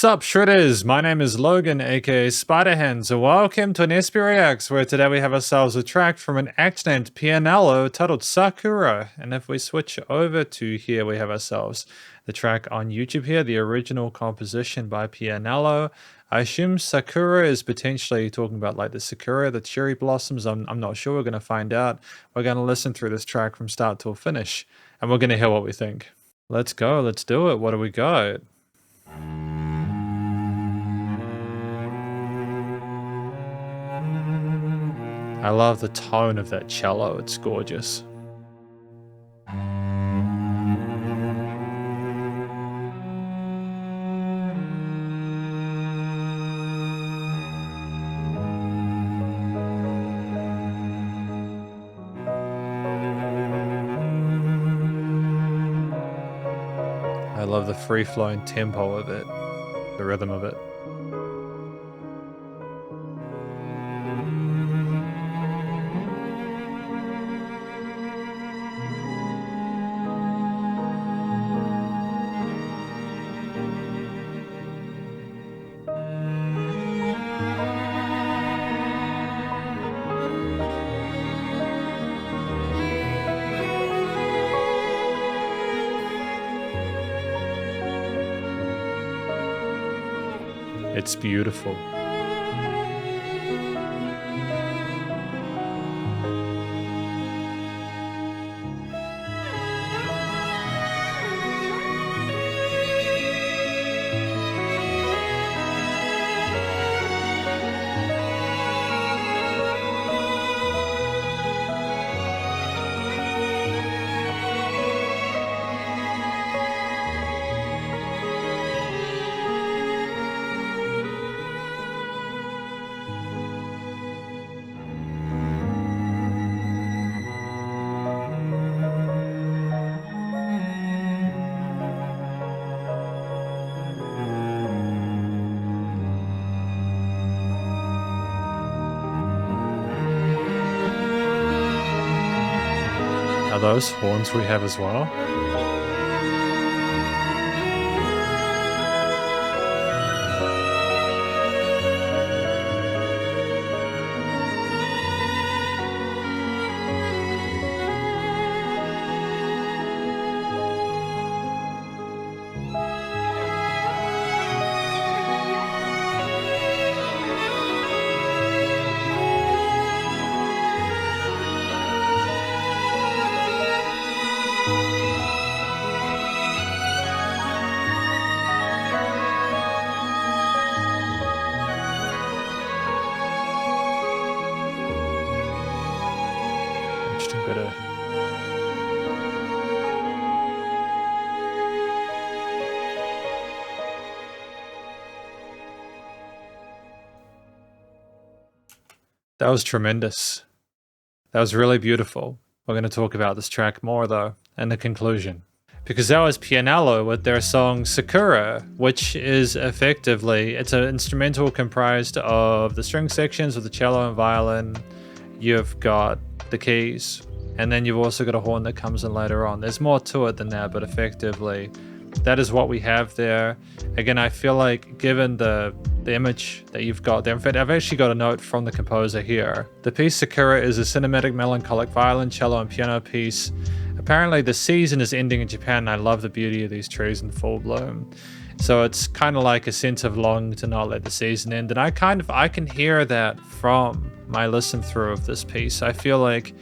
Sup Shredders, my name is Logan aka Spiderhands and welcome to an SP Reacts where today we have ourselves a track from an act named Pianello titled Sakura. And if we switch over to here we have ourselves the track on YouTube here, the original composition by Pianello. I assume Sakura is potentially talking about like the Sakura, the cherry blossoms. I'm not sure, we're going to find out. We're going to listen through this track from start till finish and we're going to hear what we think. Let's go, let's do it. What do we got? I love the tone of that cello, it's gorgeous. I love the free-flowing tempo of it, the rhythm of it. It's beautiful. Are those horns we have as well? Better. That was tremendous. That was really beautiful. We're going to talk about this track more though in the conclusion. Because that was Pianello with their song Sakura, which is effectively, it's an instrumental comprised of the string sections of the cello and violin. You've got the keys, and then you've also got a horn that comes in later on. There's more to it than that, but effectively that is what we have there. Again, I feel like given the image that you've got there, in fact I've actually got a note from the composer here. The piece Sakura is a cinematic melancholic violin, cello and piano piece. Apparently the season is ending in Japan and I love the beauty of these trees in full bloom. So it's kind of like a sense of longing to not let the season end, and I can hear that from my listen through of this piece. I feel like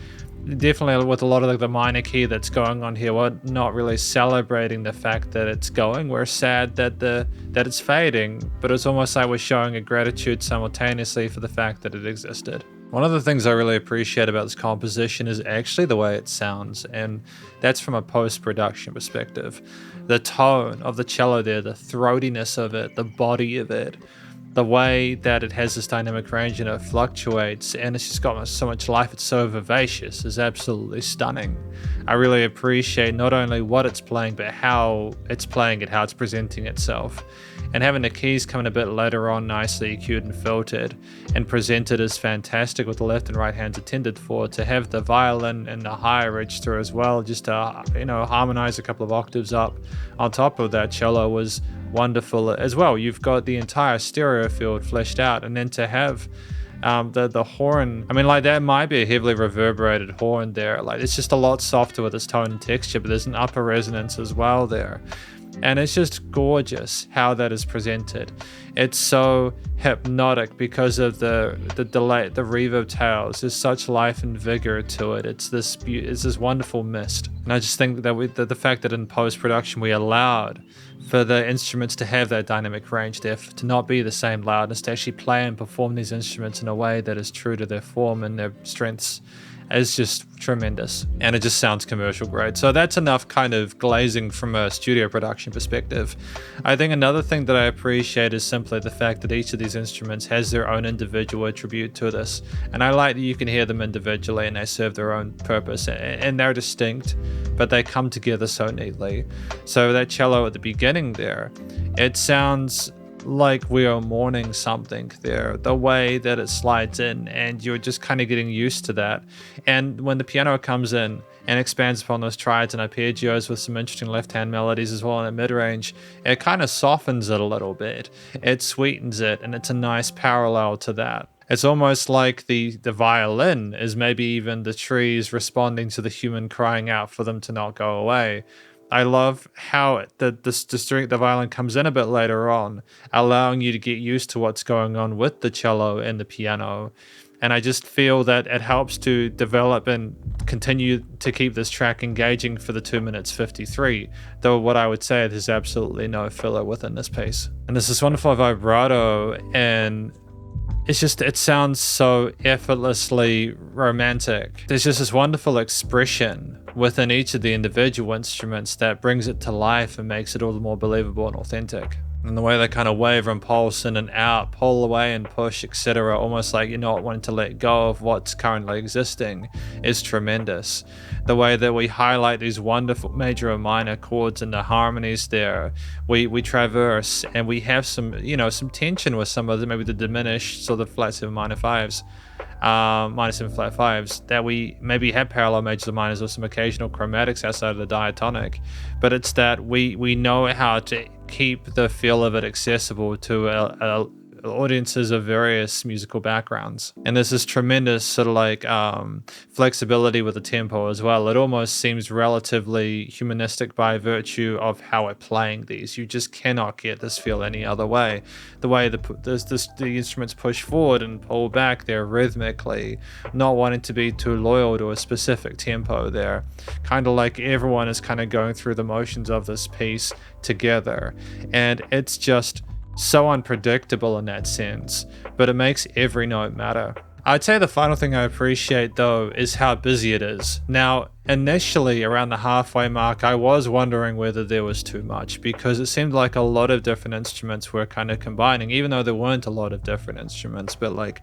definitely with a lot of the minor key that's going on here, we're not really celebrating the fact that it's going. We're sad that it's fading, but it's almost like we're showing a gratitude simultaneously for the fact that it existed. One of the things I really appreciate about this composition is actually the way it sounds, and that's from a post-production perspective. The tone of the cello there, the throatiness of it, the body of it, the way that it has this dynamic range and it fluctuates and it's just got so much life, it's so vivacious, is absolutely stunning. I really appreciate not only what it's playing but how it's playing it, how it's presenting itself. And having the keys coming a bit later on nicely EQ'd and filtered and presented is fantastic with the left and right hands attended for. To have the violin and the higher register as well, just to, you know, harmonize a couple of octaves up on top of that cello was wonderful as well. You've got the entire stereo field fleshed out, and then to have the horn, I mean, like, that might be a heavily reverberated horn there. Like, it's just a lot softer with its tone and texture, but there's an upper resonance as well there. And it's just gorgeous how that is presented. It's so hypnotic because of the delay, the reverb tails. There's such life and vigor to it. It's this wonderful mist. And I just think that the fact that in post-production we allowed for the instruments to have that dynamic range there, to not be the same loudness, to actually play and perform these instruments in a way that is true to their form and their strengths, is just tremendous, and it just sounds commercial grade. So that's enough kind of glazing from a studio production perspective. I think another thing that I appreciate is simply the fact that each of these instruments has their own individual attribute to this, and I like that you can hear them individually and they serve their own purpose, and they're distinct, but they come together so neatly. So that cello at the beginning there, it sounds like we are mourning something there, the way that it slides in, and you're just kind of getting used to that. And when the piano comes in and expands upon those triads and arpeggios with some interesting left hand melodies as well in the mid-range, it kind of softens it a little bit, it sweetens it, and it's a nice parallel to that. It's almost like the violin is maybe even the trees responding to the human crying out for them to not go away. I love how the violin comes in a bit later on, allowing you to get used to what's going on with the cello and the piano. And I just feel that it helps to develop and continue to keep this track engaging for the 2 minutes 53, though what I would say, there's absolutely no filler within this piece. And there's this wonderful vibrato, and it sounds so effortlessly romantic. There's just this wonderful expression within each of the individual instruments that brings it to life and makes it all the more believable and authentic. And the way they kind of waver and pulse in and out, pull away and push, etc., almost like you're not wanting to let go of what's currently existing, is tremendous. The way that we highlight these wonderful major and minor chords and the harmonies there, we traverse, and we have some tension with some of maybe the diminished sort of flat 7 minor 5s. Minor 7 flat 5s, that we maybe have parallel majors and minors or some occasional chromatics outside of the diatonic, but it's that we know how to keep the feel of it accessible to audiences of various musical backgrounds. And there's this tremendous sort of like flexibility with the tempo as well. It almost seems relatively humanistic by virtue of how we're playing these. You just cannot get this feel any other way. The way the instruments push forward and pull back there rhythmically, not wanting to be too loyal to a specific tempo there. Kind of like everyone is kind of going through the motions of this piece together. And it's just so unpredictable in that sense, but it makes every note matter. I'd say the final thing I appreciate though is how busy it is. Now, initially around the halfway mark, I was wondering whether there was too much, because it seemed like a lot of different instruments were kind of combining, even though there weren't a lot of different instruments, but like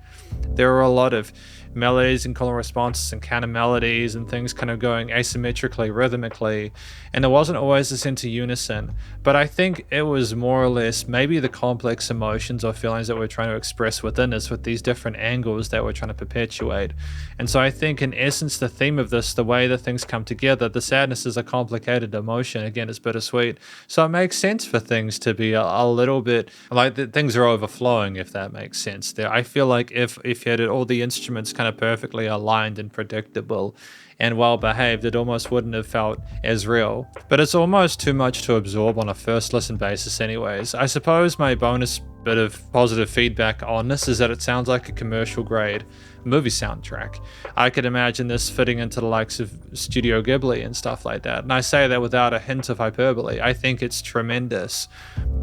there were a lot of melodies and color responses and counter melodies and things kind of going asymmetrically, rhythmically, and there wasn't always a sense of unison. But I think it was more or less maybe the complex emotions or feelings that we're trying to express within us with these different angles that we're trying to perpetuate. And so I think in essence the theme of this, the way that things come together, the sadness is a complicated emotion, again it's bittersweet, so it makes sense for things to be a little bit like things are overflowing, if that makes sense there. I feel like if you had all the instruments kind of perfectly aligned and predictable and well behaved, it almost wouldn't have felt as real. But it's almost too much to absorb on a first listen basis anyways. I suppose my bonus bit of positive feedback on this is that it sounds like a commercial grade movie soundtrack. I could imagine this fitting into the likes of Studio Ghibli and stuff like that, and I say that without a hint of hyperbole. I think it's tremendous.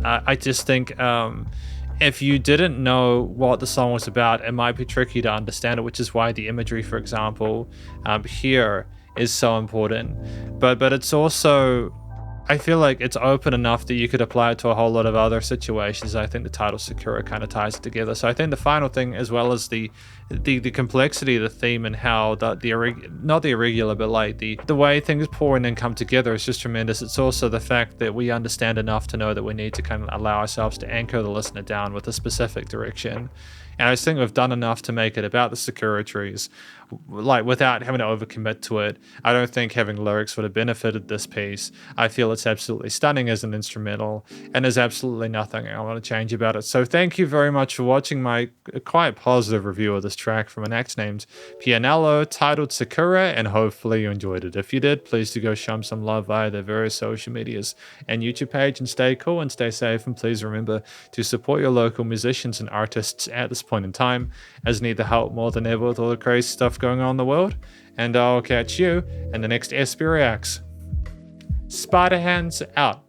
I just think if you didn't know what the song was about, it might be tricky to understand it, which is why the imagery, for example, here is so important. But it's also, I feel like it's open enough that you could apply it to a whole lot of other situations. I think the title Sakura kind of ties it together. So I think the final thing, as well as the complexity of the theme and how not the irregular, but like the way things pour in and come together is just tremendous. It's also the fact that we understand enough to know that we need to kind of allow ourselves to anchor the listener down with a specific direction. And I just think we've done enough to make it about the Sakura trees, like without having to overcommit to it. I don't think having lyrics would have benefited this piece. I feel it's absolutely stunning as an instrumental, and there's absolutely nothing I want to change about it. So thank you very much for watching my quite positive review of this track from an act named Pianello, titled Sakura, and hopefully you enjoyed it. If you did, please do go show them some love via their various social medias and YouTube page, and stay cool and stay safe, and please remember to support your local musicians and artists at this point in time, as need the help more than ever with all the crazy stuff going on in the world. And I'll catch you in the next SP Reacts. Spiderhands out.